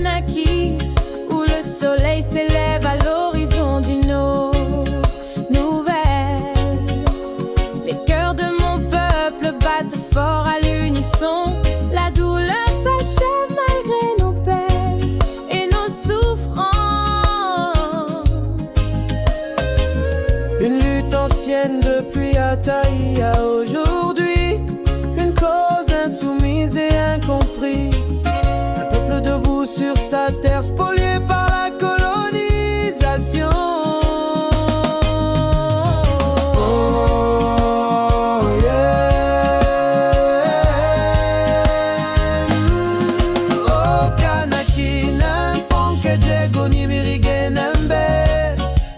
Kanaki, où le soleil s'élève à l'horizon d'une eau nouvelle. Les cœurs de mon peuple battent fort à l'unisson. La douleur s'achève malgré nos peines et nos souffrances. Une lutte ancienne depuis Ataï à aujourd'hui, une cause insoumise et incomprise. Un peuple debout sur sa terre spoliée par la colonisation. Oh yeah. Oh Kanaki, n'importe Diego ni Mirigué Nembe.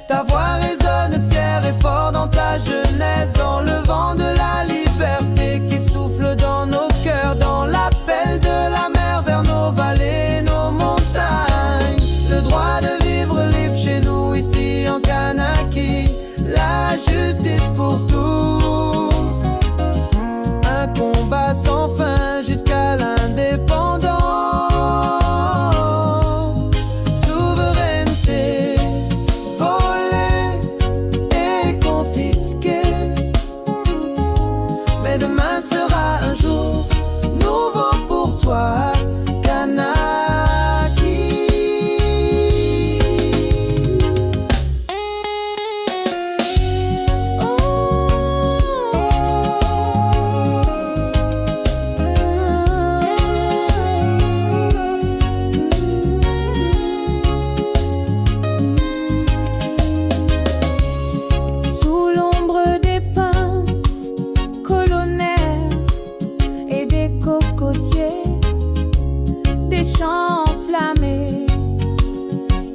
Ta voix résonne fière et fort dans ta jeunesse, dans le vent de la liberté qui souffle dans nos cœurs, dans l'appel de la mer vers nos vallées, nos montagnes. Le droit de vivre libre chez nous ici en Kanaki, la justice pour tous, un combat sans fin jusqu'à l'indépendance. Souveraineté volée et confisquée, mais demain sera un jour nouveau pour toi, Kanaki. Sous l'ombre des pinces colonnaires et des cocotiers, des champs enflammés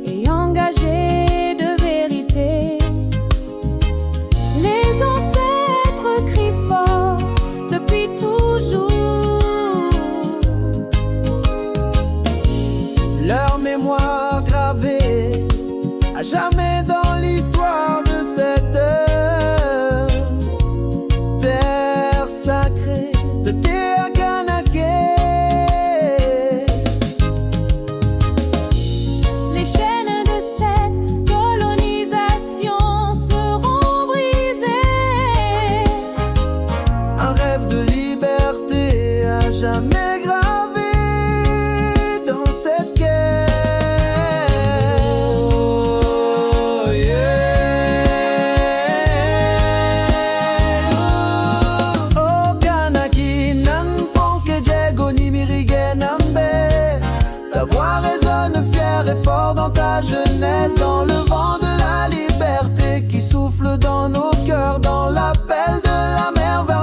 et engagés de vérité, les ancêtres crient fort depuis toujours. Leur mémoire gravée à jamais dans l'histoire de cette terre sacrée de Teaganake. Les chaînes de cette colonisation seront brisées. Un rêve de liberté à jamais gravé dans cette guerre. Oh yeah. Oh Kanaki, n'importe Diego ni Mirigué Nembe. Ta voix résonne fière et fort dans ta jeunesse, dans le vent de la liberté qui souffle dans nos cœurs, dans l'appel de la mer vers